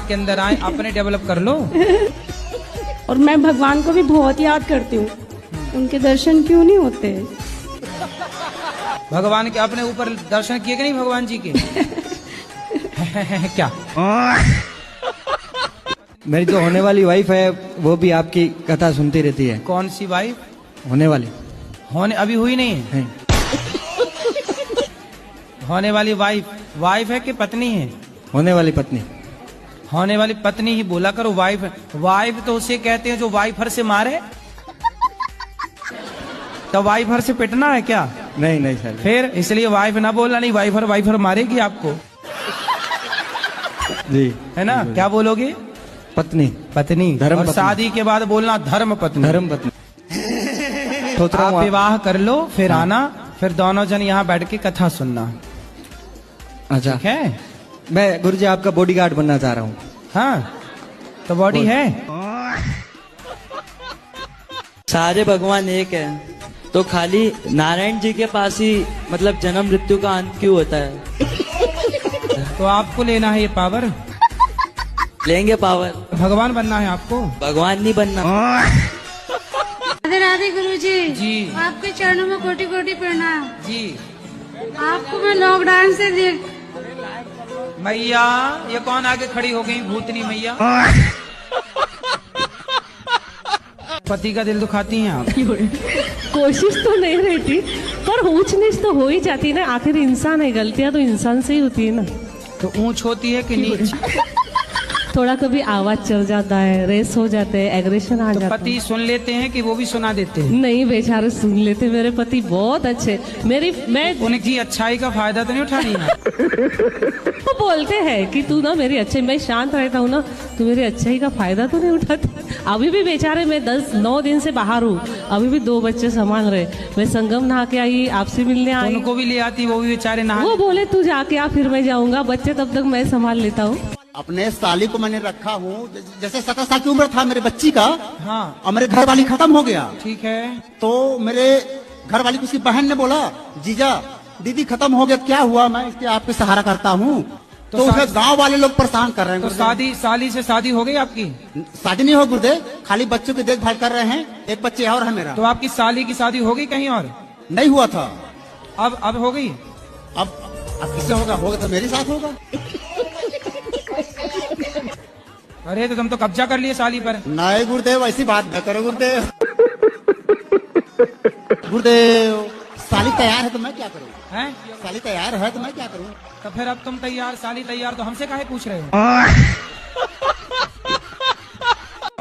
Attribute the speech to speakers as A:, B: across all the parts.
A: आपके अंदर आए, अपने डेवलप कर लो।
B: और मैं भगवान को भी बहुत याद करती हूँ, उनके दर्शन क्यों नहीं होते?
A: भगवान के अपने ऊपर दर्शन किए कि नहीं भगवान जी के? क्या
C: मेरी जो होने वाली वाइफ है वो भी आपकी कथा सुनती रहती है।
A: कौन सी वाइफ?
C: होने वाली।
A: होने अभी हुई नहीं है? होने वाली वाइफ, वाइफ है कि पत्नी है?
C: होने वाली पत्नी।
A: होने वाली पत्नी ही बोला करो, वाइफ। वाइफ तो उसे कहते हैं जो वाइफर से मारे। तो वाइफर से पिटना है क्या?
C: नहीं नहीं सर।
A: फिर इसलिए वाइफ ना बोलना, नहीं वाइफर, वाइफर मारेगी आपको
C: जी,
A: है ना? क्या बोलोगे?
C: पत्नी।
A: पत्नी।
C: धर्म
A: और
C: पत्नी।
A: शादी के बाद बोलना धर्म पत्नी।
C: धर्म पत्नी। सोच रहा
A: आप
C: हूँ
A: विवाह कर लो, फिर आना, फिर दोनों जन यहाँ बैठ के कथा सुनना।
C: अच्छा
A: ठीक है?
C: मैं गुरुजी आपका बॉडीगार्ड बनना चाह रहा हूँ।
A: हाँ तो बॉडी है।
D: सारे भगवान एक है, तो खाली नारायण जी के पास ही मतलब जन्म मृत्यु का अंत क्यों होता है?
A: तो आपको लेना है ये पावर,
D: लेंगे पावर।
A: भगवान बनना है आपको।
D: भगवान नहीं बनना।
E: राधे राधे गुरुजी।
A: जी।
E: आपके चरणों में कोटि कोटि प्रणाम।
A: जी
E: आपको मैं लॉकडाउन से देख।
A: मैया, ये कौन आगे खड़ी हो गई? भूतनी मैया। पति का दिल दुखाती हैं आप।
F: कोशिश तो नहीं रहती, पर ऊंच नीच तो हो ही जाती है ना। आखिर इंसान है, गलतियां तो इंसान से ही होती है ना।
A: तो ऊंच होती है कि नीच?
F: थोड़ा कभी आवाज चल जाता है, रेस हो जाते हैं, एग्रेशन आ
A: तो
F: जाता
A: पति
F: है।
A: सुन लेते हैं कि वो भी सुना देते हैं?
F: नहीं बेचारे सुन लेते, मेरे पति बहुत अच्छे। मैं
A: उनकी अच्छाई का फायदा तो नहीं उठानी है?
F: वो बोलते हैं कि तू ना मेरी अच्छे, मैं शांत रहता हूँ ना, तू मेरी अच्छाई का फायदा तो नहीं उठाती। अभी भी बेचारे मैं 10-9 दिन से बाहर हूँ, अभी भी 2 बच्चे संभाल रहे। मैं संगम नहा के आई, आपसे मिलने
A: तो
F: आई।
A: उनको भी ले आती, वो भी बेचारे नहा।
F: वो बोले तू जाके आ, फिर मैं जाऊंगा। बच्चे तब तक मैं संभाल लेता हूँ।
G: अपने साली को मैंने रखा हूँ, जैसे 17 साल की उम्र था मेरे बच्ची का।
A: हाँ।
G: और मेरे घर वाली खत्म हो गया।
A: ठीक है।
G: तो मेरे घर वाली की उसकी बहन ने बोला, जीजा दीदी खत्म हो गया, क्या हुआ? मैं इसके आपके सहारा करता हूँ। तो उसे गांव वाले लोग परेशान कर रहे हैं।
A: तो साली से शादी हो गई आपकी?
G: शादी नहीं हो गुरुदेव, खाली बच्चों की देखभाल कर रहे हैं। एक बच्चे और है मेरा।
A: तो आपकी साली की शादी हो गई कहीं और?
G: नहीं हुआ था।
A: अब हो गई?
G: अब किससे होगा? होगा तो मेरे साथ होगा।
A: अरे तो तुम तो कब्जा कर लिए साली पर।
G: नहीं गुरुदेव, ऐसी बात न करो गुरुदेव। गुरुदेव साली तैयार है तो मैं क्या करूँ?
A: हैं?
G: साली तैयार है तो मैं क्या करूँ?
A: तो फिर अब तुम तैयार, साली तैयार, तो हमसे काहे पूछ रहे हो?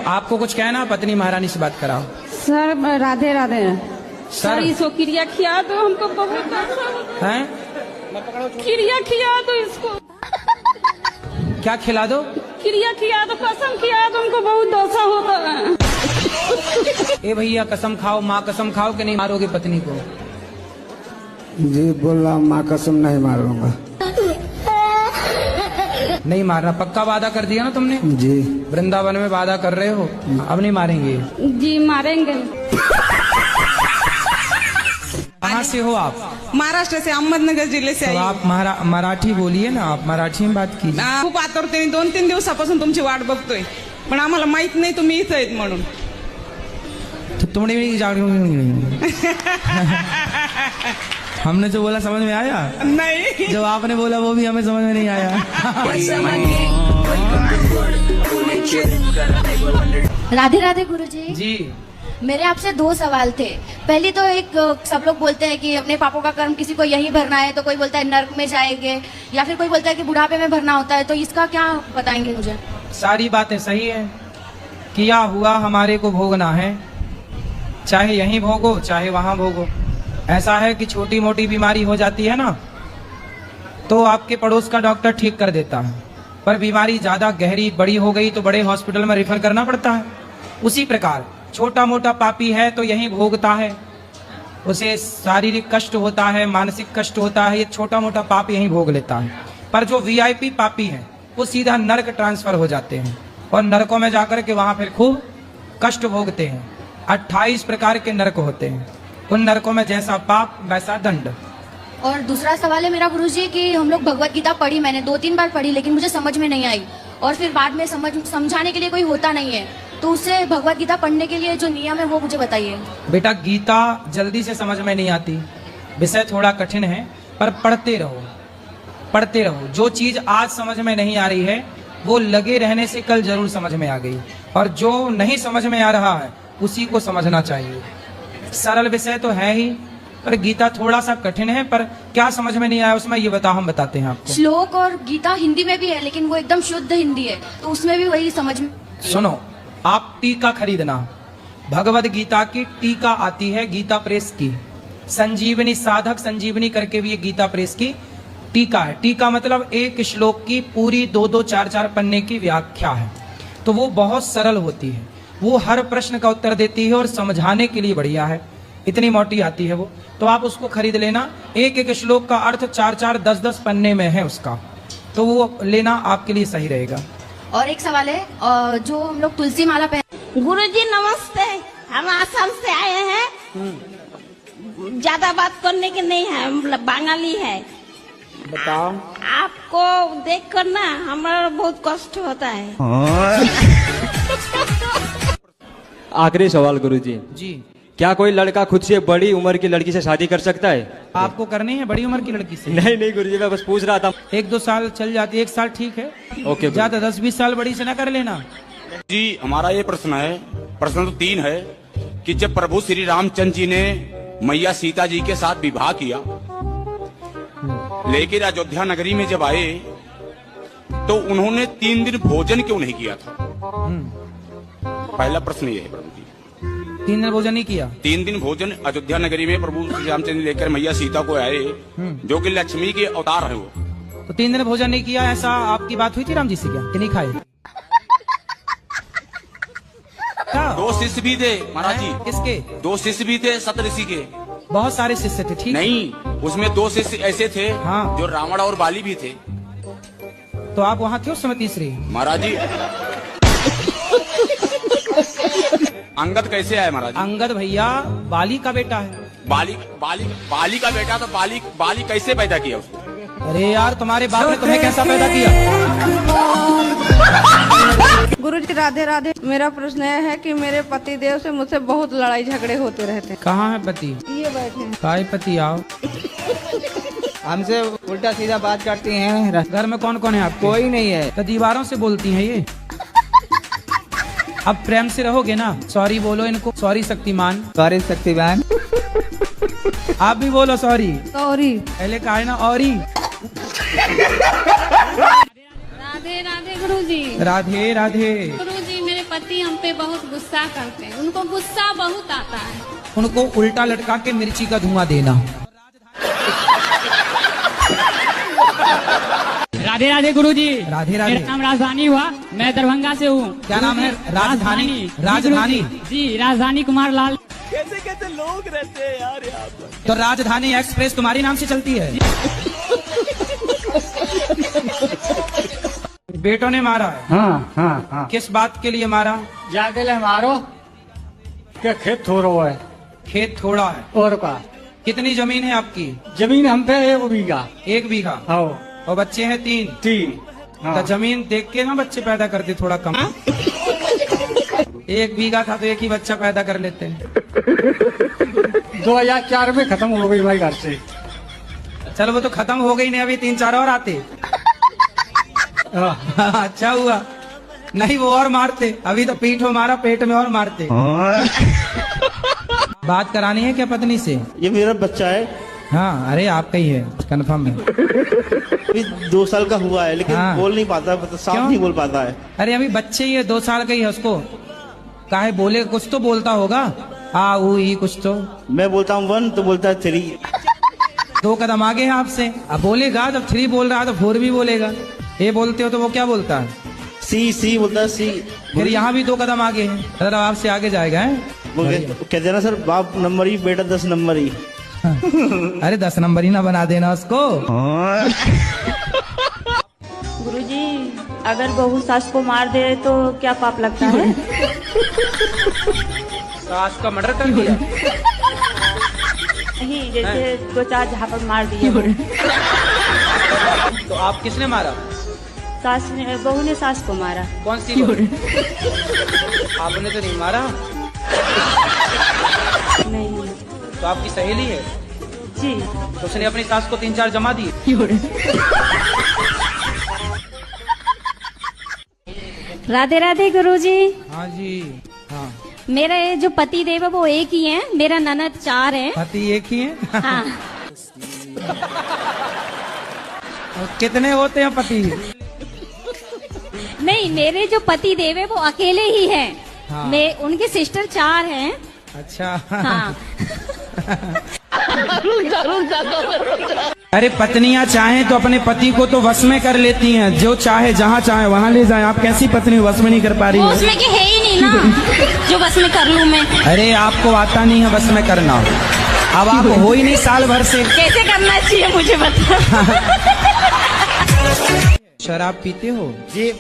A: आपको कुछ कहना? पत्नी महारानी से बात कराओ।
B: सर राधे राधे।
A: सर
B: इसको क्रिया खिया दो, हमको बहुत
A: हैं?
B: क्रिया खिया दो इसको।
A: क्या खिला दो?
B: क्रिया खिया दो, कसम खिया दो, हमको बहुत दोषा होता है।
A: ए भैया कसम खाओ, माँ कसम खाओ कि नहीं मारोगे पत्नी को?
C: जी बोल रहा हूँ, माँ कसम नहीं मारूंगा।
A: नहीं मारना पक्का वादा कर दिया ना तुमने?
C: जी।
A: वृंदावन में वादा कर रहे हो, अब नहीं मारेंगे?
B: जी मारेंगे।
A: कहाँ से हो आप?
H: महाराष्ट्र से, अहमदनगर जिल्हे से
A: तो
H: आई.
A: आप मराठी बोलिए ना, आप मराठी में बात कीजिए।
H: खूप आतुरतेने 2-3 दिवसापासून तुमची वाट बघतोय, पण आम्हाला माहित नाही तुम्ही इथं आहेत म्हणून.
A: तो तुमने हमने जो बोला समझ में आया?
H: नहीं.
A: जो आपने बोला वो भी हमें समझ में नहीं आया।
I: राधे राधे गुरुजी।
A: जी
I: मेरे आपसे 2 सवाल थे। पहली तो एक, सब लोग बोलते हैं कि अपने पापों का कर्म किसी को यहीं भरना है, तो कोई बोलता है नर्क में जाएंगे, या फिर कोई बोलता है कि बुढ़ापे में भरना होता है, तो इसका क्या बताएंगे मुझे?
A: सारी बातें सही है। किया हुआ हमारे को भोगना है, चाहे यहीं भोगो चाहे वहां भोगो। ऐसा है कि छोटी मोटी बीमारी हो जाती है ना, तो आपके पड़ोस का डॉक्टर ठीक कर देता है, पर बीमारी ज्यादा गहरी बड़ी हो गई तो बड़े हॉस्पिटल में रेफर करना पड़ता है। उसी प्रकार छोटा मोटा पापी है तो यहीं भोगता है, उसे शारीरिक कष्ट होता है, मानसिक कष्ट होता है, ये छोटा मोटा पाप यहीं भोग लेता है। पर जो वीआईपी पापी है वो सीधा नरक ट्रांसफर हो जाते हैं और नरकों में जाकर के वहां फिर खूब कष्ट भोगते हैं। 28 प्रकार के नरक होते हैं, उन नरकों में जैसा पाप वैसा दंड।
I: और दूसरा सवाल है मेरा गुरुजी कि हम लोग भगवत गीता पढ़ी, मैंने 2-3 बार पढ़ी, लेकिन मुझे समझ में नहीं आई। और फिर बाद में समझाने के लिए कोई होता नहीं है, तो उससे भगवत गीता पढ़ने के लिए जो नियम है वो मुझे बताइए।
A: बेटा गीता जल्दी से समझ में नहीं आती, विषय थोड़ा कठिन है, पर पढ़ते रहो, पढ़ते रहो। जो चीज आज समझ में नहीं आ रही है वो लगे रहने से कल जरूर समझ में आ गई, और जो नहीं समझ में आ रहा है उसी को समझना चाहिए। सरल विषय तो है ही, पर गीता थोड़ा सा कठिन है। पर क्या समझ में नहीं आया उसमें ये बताओ, हम बताते हैं आपको।
I: श्लोक और गीता हिंदी में भी है, लेकिन वो एकदम शुद्ध हिंदी है, तो उसमें भी वही समझ में।
A: सुनो, आप टीका खरीदना, भगवत गीता की टीका आती है गीता प्रेस की, संजीवनी साधक संजीवनी करके भी ये गीता प्रेस की टीका है। टीका मतलब एक श्लोक की पूरी 2-2, 4-4 पन्ने की व्याख्या है, तो वो बहुत सरल होती है, वो हर प्रश्न का उत्तर देती है और समझाने के लिए बढ़िया है। इतनी मोटी आती है वो, तो आप उसको खरीद लेना। एक एक श्लोक का अर्थ 4-4, 10-10 पन्ने में है उसका, तो वो लेना आपके लिए सही रहेगा।
I: और एक सवाल है, जो हम लोग तुलसी माला पहन।
B: गुरुजी नमस्ते, हम आसाम से आए हैं, ज्यादा बात करने के नहीं है, हम बंगाली है।
C: बताओ।
B: आपको देख कर ना हमारा बहुत कष्ट होता है।
C: आखिरी सवाल गुरुजी,
A: जी,
C: क्या कोई लड़का खुद से बड़ी उम्र की लड़की से शादी कर सकता है?
A: आपको करनी है बड़ी उम्र की लड़की से?
C: नहीं नहीं गुरुजी, मैं बस पूछ रहा था।
A: 1-2 साल चल जाती है, 1 साल ठीक है,
C: ओके।
A: ज्यादा 10-20 साल बड़ी से ना कर लेना।
J: जी, हमारा ये प्रश्न है, प्रश्न तो 3 है कि जब प्रभु श्री रामचंद्र जी ने मैया सीता जी के साथ विवाह किया, लेकिन अयोध्या नगरी में जब आए तो उन्होंने 3 दिन भोजन क्यों नहीं किया था? पहला प्रश्न ये है प्रभु जी।
A: 3 दिन भोजन नहीं किया?
J: 3 दिन भोजन अयोध्या नगरी में प्रभु श्री रामचंद्र लेकर मैया सीता को आए, जो कि लक्ष्मी के अवतार है वो।
A: तो 3 दिन भोजन नहीं किया, ऐसा आपकी बात हुई थी राम जी से क्या, कि नहीं खाए?
J: 2 शिष्य भी थे महाराज जी।
A: किसके?
J: 2 शिष्य भी थे सप्तऋषि के।
A: बहुत सारे शिष्य थे, ठीक?
J: नहीं, उसमें 2 शिष्य ऐसे थे
A: हाँ।
J: जो रावण और बाली भी थे।
A: तो आप वहाँ थे उस समय तीसरी?
J: महाराज जी अंगद कैसे आए महाराज?
A: अंगद भैया बाली का बेटा है।
J: बाली का बेटा, तो बाली कैसे पैदा किया उसको?
A: अरे यार, तुम्हारे बाप ने तुम्हें कैसा पैदा किया?
B: गुरुजी राधे राधे। मेरा प्रश्न यह है कि मेरे पति देव से मुझसे बहुत लड़ाई झगड़े होते रहते हैं।
A: कहाँ है पति?
B: ये बैठे हैं।
A: काय पति, आओ।
C: हमसे उल्टा सीधा बात करती हैं।
A: घर में कौन कौन है आपके?
C: कोई नहीं है।
A: तो दीवारों से बोलती हैं ये। अब प्रेम से रहोगे ना? सॉरी बोलो इनको, सॉरी शक्तिमान।
C: सॉरी शक्तिमान।
A: आप भी बोलो सॉरी।
B: सॉरी।
A: पहले कहा है ना औरी।
E: राधे राधे गुरुजी।
A: राधे राधे।
E: गुरुजी, मेरे पति हम पे बहुत गुस्सा करते हैं, उनको गुस्सा बहुत आता है।
A: उनको उल्टा लटका के मिर्ची का धुआं देना।
K: राधे राधे गुरुजी।
A: राधे राधे।
K: मेरा नाम राजधानी हुआ, मैं दरभंगा से हूँ।
A: क्या नाम है? राजधानी। राजधानी
K: जी, राजधानी कुमार लाल।
D: कैसे कैसे लोग रहते हैं यार यहाँ पर।
A: तो राजधानी एक्सप्रेस तुम्हारी नाम से चलती है? बेटों ने मारा है?
K: हाँ हाँ हाँ।
A: किस बात के लिए मारा?
K: जाके ले मारो क्या खेत थोड़ा है?
A: खेत थोड़ा है
K: और का?
A: कितनी जमीन है आपकी?
K: जमीन हम पे 1 बीघा।
A: 1 बीघा।
K: हाँ।
A: और बच्चे हैं 3?
K: 3। हाँ।
A: तो जमीन देख के ना बच्चे पैदा करते थोड़ा कम। 1 बीघा था तो 1 ही बच्चा पैदा कर लेते हैं।
K: 2004 में खत्म हो गई भाई घर से।
A: चलो वो तो खत्म हो गई नहीं, अभी 3-4 और आते। अच्छा हुआ, नहीं वो और मारते। अभी तो पीठ में मारा, पेट में और मारते। बात करानी है क्या पत्नी से?
L: ये मेरा बच्चा है।
A: हाँ, अरे आपका ही है, कंफर्म है।
L: अभी 2 साल का हुआ है, लेकिन
A: हाँ।
L: बोल नहीं पाता, मतलब साफ नहीं बोल पाता है।
A: अरे अभी बच्चे ही है, 2 साल का ही है, उसको काहे बोले? कुछ तो बोलता होगा, आ ऊ ई कुछ तो।
L: मैं बोलता हूँ 1 तो बोलता है 3।
A: 2 कदम आगे है आपसे। अब बोलेगा, जब 3 बोल रहा है तो 4 भी बोलेगा। ये बोलते हो तो वो क्या बोलता है?
L: सी बोलता है सी।
A: फिर यहाँ भी 2 कदम आगे है, मतलब आपसे आगे जाएगा है?
L: वो कहते ना सर, बाप नंबर ही, बेटा 10 नंबर ही।
A: अरे 10 नंबर ही ना बना देना उसको।
B: गुरुजी, अगर बहू सास को मार दे तो क्या पाप लगता है?
A: सास का मर्डर कर दिया?
B: नहीं, जैसे 2-4 झापड़ मार दिए।
A: तो आप किसने मारा?
E: बहू ने सास को मारा।
A: कौन सी बहू? आपने तो नहीं मारा।
E: नहीं।
A: तो आपकी सहेली है?
E: जी।
A: तो उसने अपनी सास को 3-4 जमा दिए।
B: राधे राधे गुरुजी।
A: हाँ जी। हाँ।
B: मेरे जो पति देव है वो एक ही है, मेरा ननद 4 है।
A: पति एक ही है?
B: हाँ।
A: और कितने होते हैं पति?
B: नहीं, मेरे जो पति देव है वो अकेले ही हैं।
A: हाँ।
B: मैं उनकी सिस्टर 4 हैं।
A: अच्छा।
B: हाँ।
A: अरे पत्नियां चाहें तो अपने पति को तो वश में कर लेती हैं, जो चाहे जहाँ चाहे वहाँ ले जाए। आप कैसी पत्नी वश में नहीं कर पा रही
B: वो
A: है?
B: उसमें के है ही नहीं ना जो बस में कर लूं मैं।
A: अरे आपको आता नहीं है बस में करना। अब आप हो ही नहीं साल भर से।
B: कैसे करना चाहिए मुझे बता।
A: शराब पीते हो?
L: जी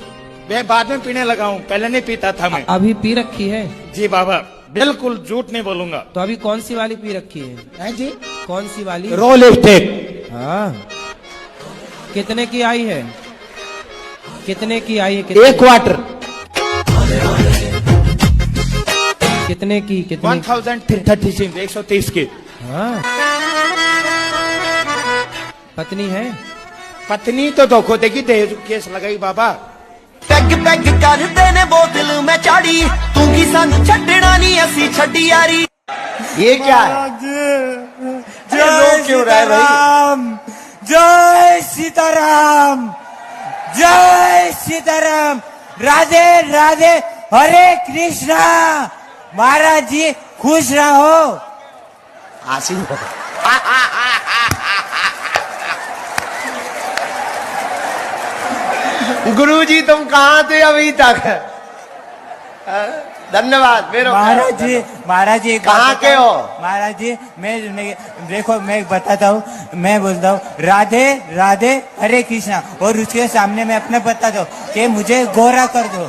L: मैं बाद में पीने लगा हूँ, पहले नहीं पीता था मैं।
A: अभी पी रखी है?
L: जी बाबा, बिल्कुल झूठ नहीं बोलूंगा।
A: तो अभी कौन सी वाली पी रखी है?
L: जी
A: कौन सी वाली?
L: रो लिपस्टिक।
A: हाँ। कितने की आई है? कितने की आई है? कितने?
L: 1 क्वार्टर।
A: कितने की? कितने?
L: 1036 130 की।
A: हाँ। पत्नी है?
L: पत्नी तो धोखो देगी, दहेज केस लगाई बाबा।
M: पैग पैग करते ने बोतल में चाड़ी, तू की सानू छड्डना नहीं असी छड्डी यारी।
L: ये क्या है?
M: जय
L: क्यों रहा है भाई?
M: जय सीताराम, जय सीताराम, राधे राधे, हरे कृष्णा। महाराज जी खुश रहो।
L: आशीर्वाद। गुरुजी तुम कहाँ थे अभी तक? धन्यवाद।
M: महाराज जी
L: कहाँ के हो?
M: महाराज जी मैं देखो, मैं बताता हूँ, मैं बोलता हूँ राधे राधे हरे कृष्णा, और उसके सामने मैं अपना बताता हूँ कि मुझे गोरा कर दो।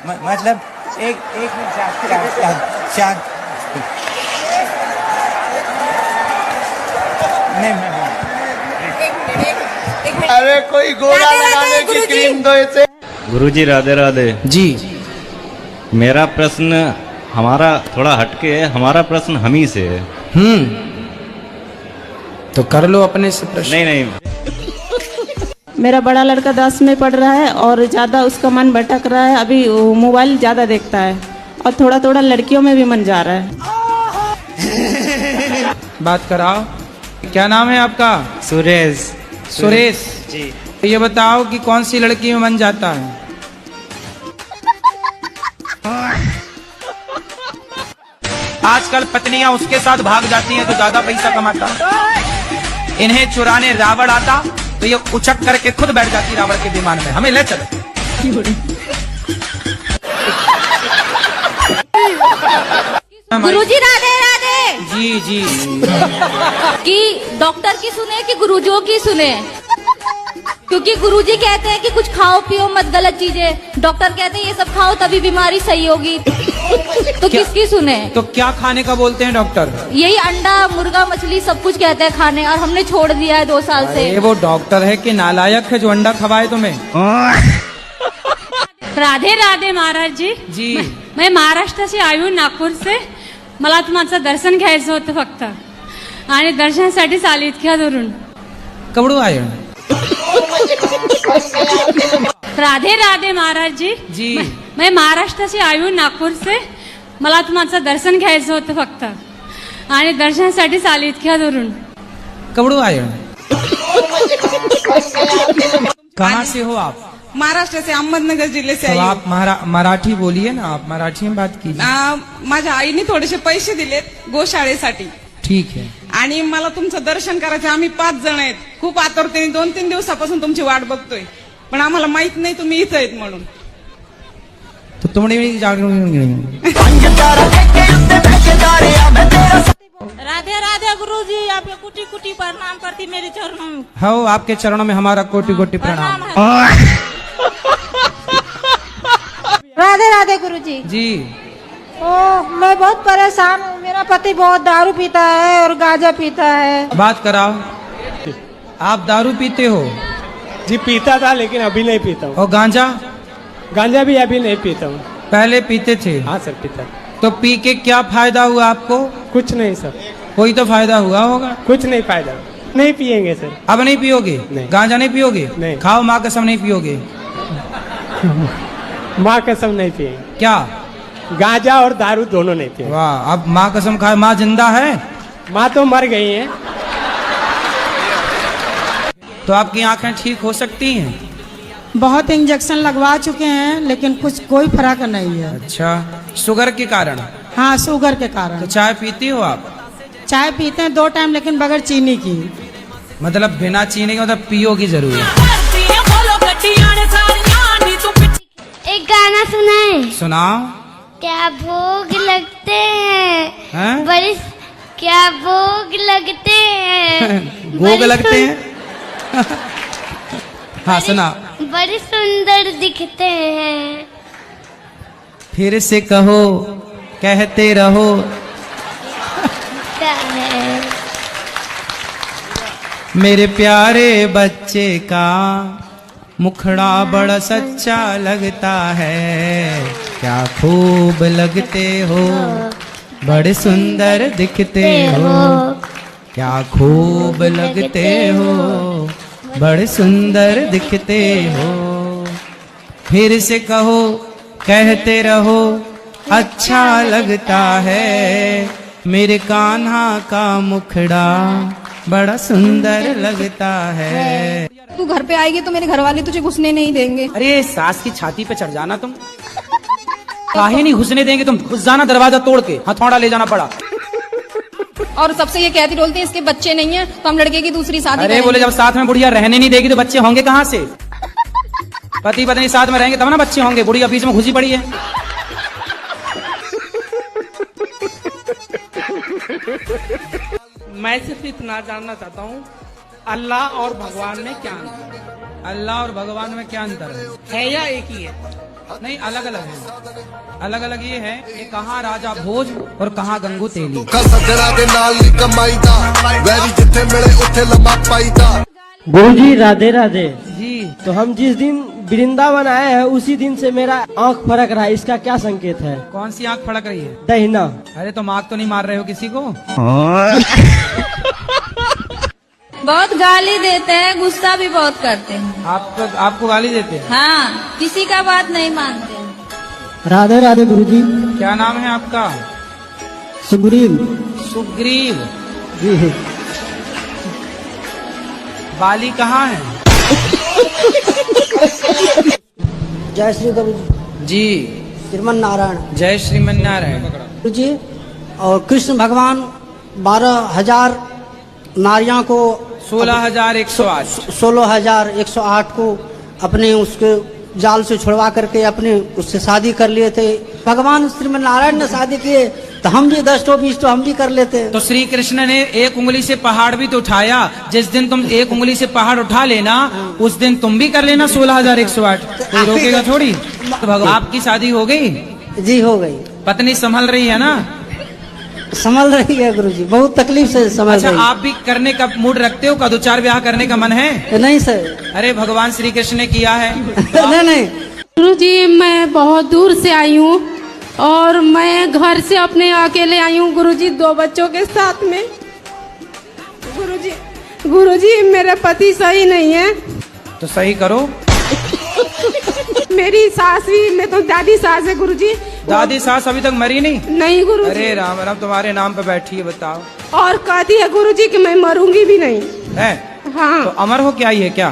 M: मतलब एक शांत।
L: अरे कोई गोरा लगाने की क्रीम दो इसे।
N: गुरुजी राधे राधे
A: जी।
N: मेरा प्रश्न हमारा थोड़ा हटके है, हमारा प्रश्न हम ही से है।
A: तो कर लो अपने से प्रश्न।
N: नहीं।
E: मेरा बड़ा लड़का 10 में पढ़ रहा है और ज्यादा उसका मन भटक रहा है, अभी मोबाइल ज्यादा देखता है और थोड़ा थोड़ा लड़कियों में भी मन जा रहा है।
A: बात कराओ। क्या नाम है आपका?
D: सुरेश।
A: सुरेश
D: जी।
A: ये बताओ कि कौन सी लड़की में मन जाता है? आजकल पत्नियां उसके साथ भाग जाती हैं तो ज्यादा पैसा कमाता। इन्हें चुराने रावण आता तो ये उचक करके खुद बैठ जाती रावण के विमान में, हमें ले चलो।
B: गुरुजी राधे राधे।
A: जी जी।
B: कि डॉक्टर की सुने कि गुरुजियों की सुने? क्योंकि गुरुजी कहते हैं कि कुछ खाओ पियो मत गलत चीजें, डॉक्टर कहते हैं ये सब खाओ तभी बीमारी सही होगी। तो किसकी सुने?
A: तो क्या खाने का बोलते हैं डॉक्टर?
B: यही अंडा मुर्गा मछली सब कुछ कहते हैं खाने, और हमने छोड़ दिया है 2 साल से।
A: वो डॉक्टर है कि नालायक है जो अंडा खवाए तुम्हें?
E: राधे राधे महाराज जी।
A: जी।
E: मैं महाराष्ट्राची आई हूँ, नागपूर से. मला तुमचं दर्शन घ्यायचं होतं फक्त, आणि दर्शनासाठीच आली इतक्या दुरून.
A: कबड़ू आए?
E: राधे राधे महाराज जी.
A: जी.
E: मैं महाराष्ट्राची आई हूँ, नागपूर से. मला तुमचं दर्शन घ्यायचं होतं फक्त, आणि दर्शनासाठीच आली इतक्या दुरून.
A: कबड़ू आए? कहाँ से हो आप?
H: महाराष्ट्र से, अहमदनगर जिले से
A: तो
H: आई हूँ.
A: आप मराठी बोलिए ना, आप मराठी में बात कीजिए.
H: माझ्या आईने थोडेसे पैसे दिलेत गोशाळेसाठी,
A: ठीक है.
H: आणि मला तुमचं दर्शन करायचं. आम्ही 5 जण आहेत, खूप आतुरतेने 2-3 दिवसापासून तुमची वाट बघतोय, पण आम्हाला माहित नाही तुम्ही इथं आहेत म्हणून.
A: तो तुमने
B: राधे राधे गुरुजी, आपको कुटी कुटी प्रणाम करती मेरे चरणों में.
A: हो, आपके चरणों में हमारा कोटि कोटि प्रणाम.
I: राधे राधे गुरुजी.
A: जी.
I: मैं बहुत परेशान हूँ. मेरा पति बहुत दारू पीता है और गांजा पीता है.
A: बात कराओ. आप दारू पीते हो?
K: जी पीता था लेकिन अभी नहीं पीता हूँ।
A: और गांजा?
K: गांजा भी अभी नहीं पीता हूँ।
A: पहले पीते थे?
K: हाँ सर पीता।
A: तो पी के क्या फायदा हुआ आपको?
K: कुछ नहीं सर।
A: कोई तो फायदा हुआ होगा?
K: कुछ नहीं फायदा, नहीं पियेंगे सर।
A: अब नहीं पियोगे?
K: नहीं।
A: गांजा नहीं पियोगे?
K: नहीं।
A: खाओ माँ कसम नहीं पियोगे?
K: माँ कसम नहीं पियेंगे।
A: क्या?
K: गांजा और दारू दोनों नहीं पियेंगे।
A: वाह, अब माँ कसम खाए। माँ जिंदा है?
K: माँ तो मर गई है।
A: तो आपकी आंखें ठीक हो सकती हैं?
E: बहुत इंजेक्शन लगवा चुके हैं लेकिन कुछ कोई फर्क नहीं है।
A: अच्छा, शुगर के कारण?
E: हाँ, शुगर के कारण।
A: तो चाय पीती हो आप?
E: चाय पीते हैं 2 टाइम लेकिन बगैर चीनी की।
A: मतलब बिना चीनी के, मतलब पियोगी जरूर।
I: एक गाना सुनाए?
A: सुनाओ।
I: क्या भोग लगते
A: हैं?
I: बड़े क्या भोग लगते हैं
A: भोग लगते हैं? हाँ सुना।
I: बड़े सुंदर दिखते हैं।
A: फिर से कहो, कहते रहो।
I: क्या है?
A: मेरे प्यारे बच्चे का मुखड़ा बड़ा सच्चा लगता है। क्या खूब लगते हो, बड़े सुंदर दिखते हो। क्या खूब लगते हो, बड़े सुंदर दिखते हो। फिर से कहो, कहते रहो, अच्छा लगता है। मेरे कान्हा का मुखड़ा बड़ा सुंदर लगता है।
B: तू घर पे आएगी तो मेरे घर वाले तुझे घुसने नहीं देंगे।
A: अरे सास की छाती पे चढ़ जाना तुम। काहे नहीं घुसने देंगे? तुम घुस जाना दरवाजा तोड़ के, हथौड़ा ले जाना पड़ा।
B: और सबसे ये कहती डोलती है इसके बच्चे नहीं है तो हम लड़के की दूसरी शादी
A: अरे बोले जब साथ में बुढ़िया रहने नहीं देगी तो बच्चे होंगे कहाँ से? पति पत्नी साथ में रहेंगे तब ना बच्चे होंगे। बुढ़िया बीच में घुसी पड़ी है।
H: मैं सिर्फ इतना जानना चाहता हूँ, अल्लाह और भगवान में क्या अंतर है?
A: अल्लाह और भगवान में क्या अंतर
H: है या एक ही है?
A: नहीं, अलग अलग है। अलग अलग ये है कि कहाँ राजा भोज और कहाँ गंगू तेली।
L: गुरु जी राधे राधे
A: जी।
L: तो हम जिस दिन वृंदावन आए हैं उसी दिन से मेरा आंख फड़क रहा है, इसका क्या संकेत है?
A: कौन सी आंख फड़क रही है?
L: दहिना।
A: अरे तो मार्क तो नहीं मार रहे हो किसी को?
B: बहुत गाली देते हैं, गुस्सा भी बहुत करते हैं।
A: आपको गाली देते हैं?
B: हाँ, किसी का बात नहीं मानते।
L: राधे राधे गुरु जी।
A: क्या नाम है आपका?
L: सुग्रीव।
A: सुग्रीव
L: जी।
A: बाली कहाँ है?
L: जय श्री गुरु
A: जी।
L: श्रीमन नारायण।
A: जय श्रीमन नारायण।
L: गुरु जी, और कृष्ण भगवान 12,000 नारियां को
A: 16,108
L: 16,108 को अपने उसके जाल से छुड़वा करके अपने उससे शादी कर लिए थे। भगवान श्रीमन नारायण ने शादी किए तो हम भी 10 तो 20 तो हम भी कर लेते।
A: तो श्री कृष्ण ने एक उंगली से पहाड़ भी तो उठाया। जिस दिन तुम एक उंगली से पहाड़ उठा लेना उस दिन तुम भी कर लेना 16,108। कोई रोकेगा थोड़ी। तो आपकी शादी हो गई?
L: जी हो गई।
A: पत्नी संभल रही है ना?
L: संभल रही है गुरु जी, बहुत तकलीफ से संभल
A: अच्छा,
L: रही।
A: आप भी करने का मूड रखते हो? का 2-4 ब्याह करने का मन है?
L: नहीं सर।
A: अरे भगवान श्री कृष्ण ने किया है।
L: नहीं नहीं
E: गुरु जी, मैं बहुत दूर से आई हूँ और मैं घर से अपने अकेले आई हूँ गुरु जी, 2 बच्चों के साथ में। गुरु जी मेरे पति सही नहीं है।
A: तो सही करो।
E: मेरी सास भी, मैं तो दादी सास है गुरु जी।
A: दादी सास अभी तक मरी नहीं?
E: नहीं गुरु जी।
A: अरे राम राम, तुम्हारे नाम पे बैठी है, बताओ।
E: और कहती है गुरु जी कि मैं मरूंगी भी नहीं
A: है।
E: हाँ।
A: तो अमर हो क्या ये क्या?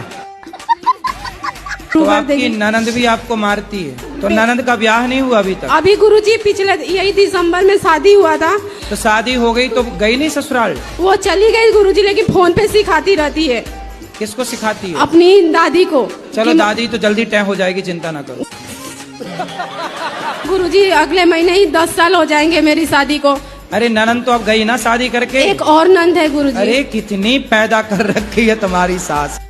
A: तो आपकी ननंद भी आपको मारती है। तो ननंद का ब्याह नहीं हुआ अभी तक?
E: अभी गुरु जी पिछले यही दिसंबर में शादी हुआ था।
A: तो शादी हो गई तो गई नहीं ससुराल?
E: वो चली गई गुरु जी, लेकिन फोन पे सिखाती रहती है।
A: किसको सिखाती है?
E: अपनी दादी को।
A: चलो दादी तो जल्दी तय हो जाएगी, चिंता ना करो।
E: गुरुजी अगले महीने ही 10 साल हो जाएंगे मेरी शादी को।
A: अरे ननंद तो अब गई ना शादी करके?
E: एक और नंद है गुरुजी।
A: अरे कितनी पैदा कर रखी है तुम्हारी सास।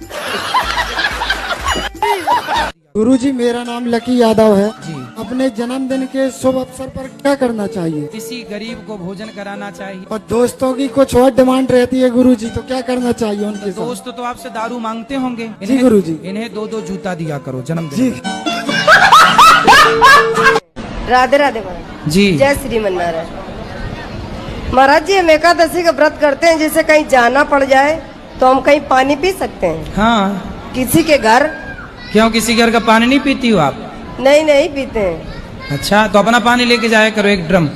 O: गुरुजी मेरा नाम लकी यादव है
A: जी।
O: अपने जन्मदिन के शुभ अवसर पर क्या करना चाहिए?
A: किसी गरीब को भोजन कराना चाहिए।
O: और दोस्तों की कुछ और डिमांड रहती है गुरुजी, तो क्या करना चाहिए उनके साथ?
A: दोस्त तो आपसे दारू मांगते होंगे।
O: जी गुरुजी।
A: इन्हें 2-2 जूता दिया करो जन्मदिन
O: जी।
P: राधे राधे महाराज
A: जी।
P: जय श्रीमन नारायण। महाराज जी हम एकादशी का व्रत करते हैं, जैसे कहीं जाना पड़ जाए तो हम कहीं पानी पी सकते हैं?
A: हाँ।
P: किसी के घर?
A: क्यों, किसी घर का पानी नहीं पीती हो आप?
P: नहीं नहीं पीते हैं।
A: अच्छा, तो अपना पानी लेके जाया करो 1 ड्रम।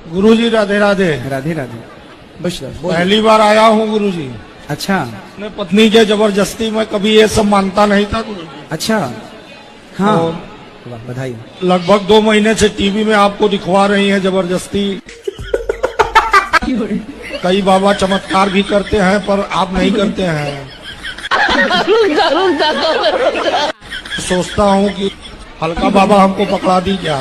K: गुरुजी राधे राधे।
A: राधे राधे। बस
K: पहली बार आया हूँ गुरुजी।
A: अच्छा।
K: अपने पत्नी के जबरदस्ती में कभी ये सब मानता नहीं था गुरुजी।
A: अच्छा। हाँ।
K: और
A: बधाई।
K: लगभग 2 महीने से टीवी में आपको दिखवा रही हैं जबरदस्ती। कई बाबा चमत्कार भी करते हैं पर आप नहीं करते हैं। सोचता हूँ कि हल्का बाबा हमको पकड़ा दी क्या।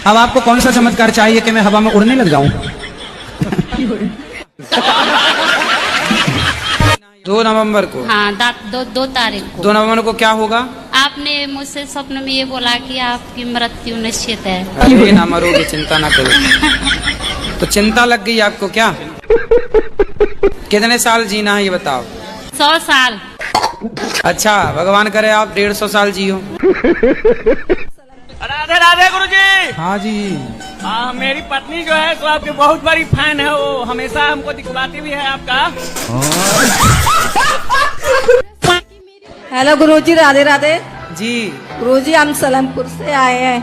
A: अब आपको कौन सा चमत्कार चाहिए कि मैं हवा में उड़ने लग जाऊं? 2 नवंबर को।
Q: हाँ, 2 तारीख को।
A: 2 नवंबर को क्या होगा?
Q: आपने मुझसे स्वप्न में ये बोला कि आपकी मृत्यु निश्चित है।
A: अरे ना मरोगे, चिंता ना करो। तो चिंता लग गई आपको क्या? कितने साल जीना है ये बताओ?
Q: 100 साल।
A: अच्छा, भगवान करे आप 150 साल जियो।
R: राधे राधे गुरुजी।
A: हाँ जी।
R: मेरी पत्नी जो है तो आपकी बहुत बड़ी फैन है, वो हमेशा हमको दिखवाती भी है आपका।
P: हेलो गुरुजी राधे राधे
A: जी।
P: गुरुजी हम सलेमपुर से आए हैं।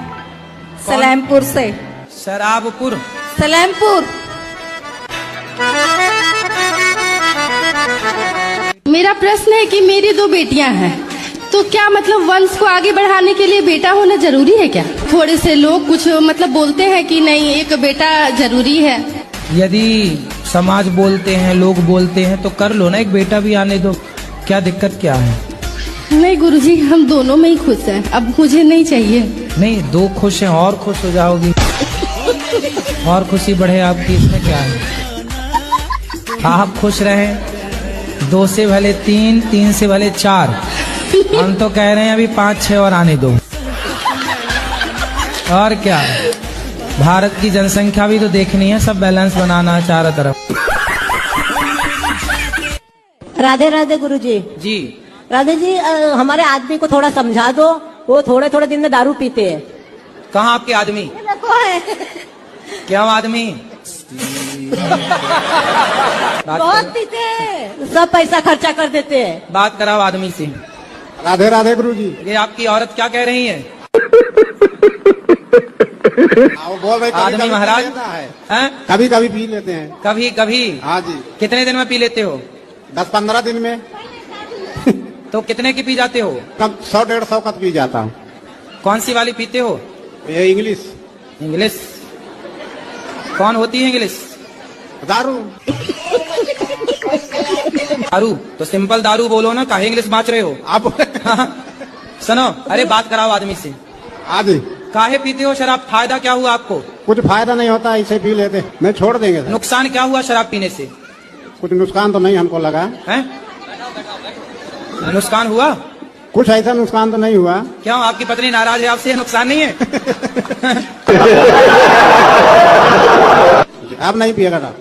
P: सलेमपुर से।
A: शराबपुर।
P: सलेमपुर।
S: मेरा प्रश्न है कि मेरी 2 बेटियां हैं, तो क्या मतलब वंश को आगे बढ़ाने के लिए बेटा होना जरूरी है क्या? थोड़े से लोग कुछ मतलब बोलते हैं कि नहीं एक बेटा जरूरी है।
A: यदि समाज बोलते हैं, लोग बोलते हैं, तो कर लो ना, एक बेटा भी आने दो, क्या दिक्कत क्या है?
S: नहीं गुरुजी, हम दोनों में ही खुश हैं, अब मुझे नहीं चाहिए।
A: नहीं, 2 खुश हैं और खुश हो जाओगी और खुशी बढ़े आपकी, इसमें क्या है? आप खुश रहें, 2 से भले 3, 3 से भले 4। हम तो कह रहे हैं अभी 5-6 और आने दो। और क्या, भारत की जनसंख्या भी तो देखनी है, सब बैलेंस बनाना है चारों तरफ।
T: राधे राधे गुरुजी।
A: जी।
T: राधे जी, हमारे आदमी को थोड़ा समझा दो, वो थोड़े थोड़े दिन में दारू पीते हैं।
A: कहाँ आपके आदमी?
T: देखो है।
A: क्यों आदमी?
T: बहुत पीते हैं, सब पैसा खर्चा कर देते हैं।
A: बात कराओ आदमी से।
O: राधे राधे गुरुजी।
A: ये आपकी औरत क्या कह रही है?
O: बोल भाई,
A: आदमी महाराज हैं?
O: कभी कभी पी लेते हैं।
A: कभी कभी?
O: हाँ जी।
A: कितने दिन में पी लेते हो?
O: 10-15 दिन में।
A: तो कितने की पी जाते हो?
O: कम 100-150 का पी जाता हूँ।
A: कौन सी वाली पीते हो?
O: ये इंग्लिश।
A: इंग्लिश कौन होती है? इंग्लिश
O: दारू।
A: दारू तो सिंपल दारू बोलो ना, काहे इंग्लिश बाँच रहे हो
O: आप?
A: सुनो, अरे बात कराओ आदमी से।
O: आदि
A: काहे पीते हो शराब? फायदा क्या हुआ आपको?
O: कुछ फायदा नहीं होता, ऐसे पी लेते, नहीं छोड़ देंगे।
A: नुकसान क्या हुआ शराब पीने से?
O: कुछ नुकसान तो नहीं हमको लगा
A: है। नुकसान हुआ?
O: कुछ ऐसा नुकसान तो नहीं हुआ।
A: क्यों, आपकी पत्नी नाराज है आपसे? नुकसान नहीं है?
O: अब नहीं पिएगा।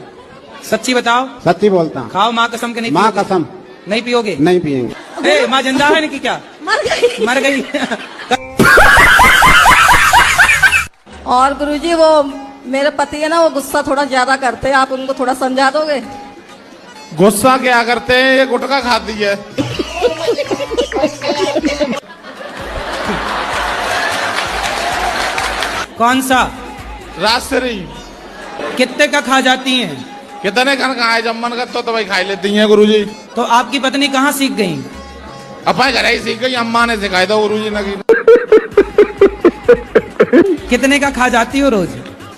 A: सच्ची बताओ।
O: सच्ची बोलता हूँ।
A: खाओ माँ कसम के नहीं?
O: माँ कसम।
A: नहीं पियोगे?
O: नहीं पिएंगे।
A: माँ जिंदा है कि क्या? मर गई।
P: और गुरुजी वो मेरे पति है ना, वो गुस्सा थोड़ा ज्यादा करते हैं, आप उनको थोड़ा समझा दोगे?
K: गुस्सा क्या करते हैं, ये गुटखा खाती है।
A: कौन सा?
K: राजश्री।
A: कितने का खा जाती हैं?
K: कितने खन खाए, जब मन करता तो भाई खा लेती हैं गुरुजी।
A: तो आपकी पत्नी कहाँ सीख गई?
K: अपने घर ही सीख गई, अम्मा ने सिखाई दो गुरुजी ने।
A: कितने का खा जाती हो रोज?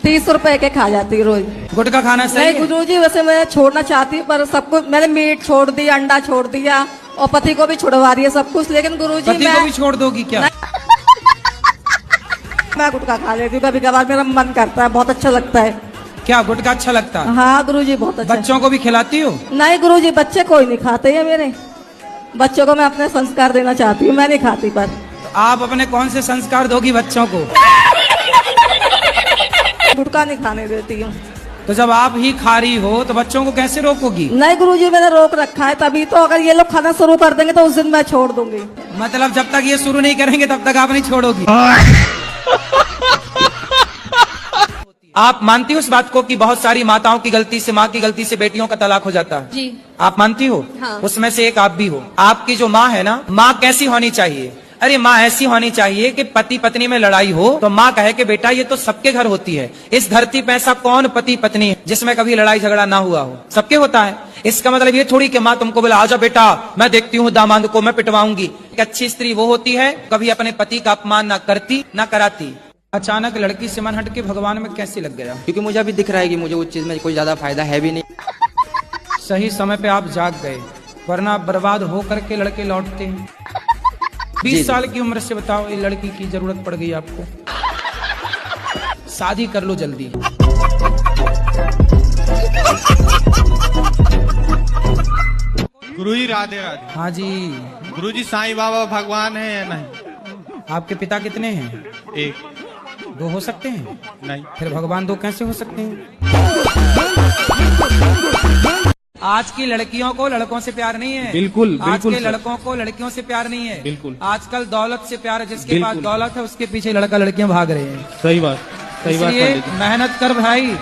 P: 30 रुपए के खा जाती रोज।
A: गुटखा खाना सही है?
P: गुरुजी वैसे मैं छोड़ना चाहती हूँ, पर सब कुछ मैंने मीट छोड़ दिया, अंडा छोड़ दिया और पति को भी छुड़वा रही है सब कुछ, लेकिन गुरुजी
A: पति को भी छोड़ दोगी क्या?
P: मैं गुटखा खा लेती हूँ कभी कभार, मेरा मन करता है, बहुत अच्छा लगता है।
A: क्या गुटखा अच्छा लगता है?
U: हाँ गुरुजी बहुत अच्छा।
A: बच्चों को भी खिलाती हो?
U: नहीं गुरुजी, बच्चे कोई नहीं खाते हैं मेरे। बच्चों को मैं अपने संस्कार देना चाहती हूँ, मैं नहीं खाती। पर
A: आप अपने कौन से संस्कार दोगी बच्चों को?
U: गुटखा नहीं खाने देती हूँ।
A: तो जब आप ही खा रही हो तो बच्चों को कैसे रोकोगी?
U: नहीं गुरुजी, मैंने रोक रखा है तभी तो। अगर ये लोग खाना शुरू कर देंगे तो उस दिन मैं छोड़ दूंगी।
A: मतलब जब तक ये शुरू नहीं करेंगे तब तक आप नहीं छोड़ोगी? आप मानती हो इस बात को कि बहुत सारी माताओं की गलती से, माँ की गलती से बेटियों का तलाक हो जाता है?
B: जी।
A: आप मानती हो?
B: हाँ।
A: उसमें से एक आप भी हो। आपकी जो माँ है ना, माँ कैसी होनी चाहिए? अरे माँ ऐसी होनी चाहिए कि पति पत्नी में लड़ाई हो तो माँ कहे कि बेटा ये तो सबके घर होती है, इस धरती पे ऐसा कौन पति पत्नी है जिसमें कभी लड़ाई झगड़ा ना हुआ हो? सबके होता है। इसका मतलब ये थोड़ी कि माँ तुमको बोला आजा बेटा मैं देखती हूँ दामाद को मैं पिटवाऊंगी। एक अच्छी स्त्री वो होती है कभी अपने पति का अपमान ना करती ना कराती। अचानक लड़की से मन हट के भगवान में कैसे लग गया?
C: क्योंकि मुझे अभी दिख रहा है कि मुझे उस चीज में कोई ज्यादा फायदा है भी नहीं।
A: सही समय पे आप जाग गए, वरना बर्बाद हो करके लड़के लौटते हैं। 20 साल की उम्र से बताओ ये लड़की की जरूरत पड़ गई आपको, शादी कर लो जल्दी।
K: गुरुजी राधे राधे।
A: हाँ जी।
K: गुरुजी साईं बाबा भगवान है या नहीं?
A: आपके पिता कितने हैं?
K: एक।
A: 2 हो सकते हैं?
K: नहीं।
A: फिर भगवान 2 कैसे हो सकते हैं? आज की लड़कियों को लड़कों से प्यार नहीं है।
K: बिल्कुल,
A: आज
K: बिल्कुल
A: के
K: सर।
A: लड़कों को लड़कियों से प्यार नहीं है।
K: बिल्कुल।
A: आजकल दौलत से प्यार है, जिसके पास
K: बिल्कुल।
A: दौलत है उसके पीछे लड़का लड़कियां भाग रहे हैं।
K: सही बात, सही बात
A: इसलिए
K: पंडित जी।
A: मेहनत कर भाई,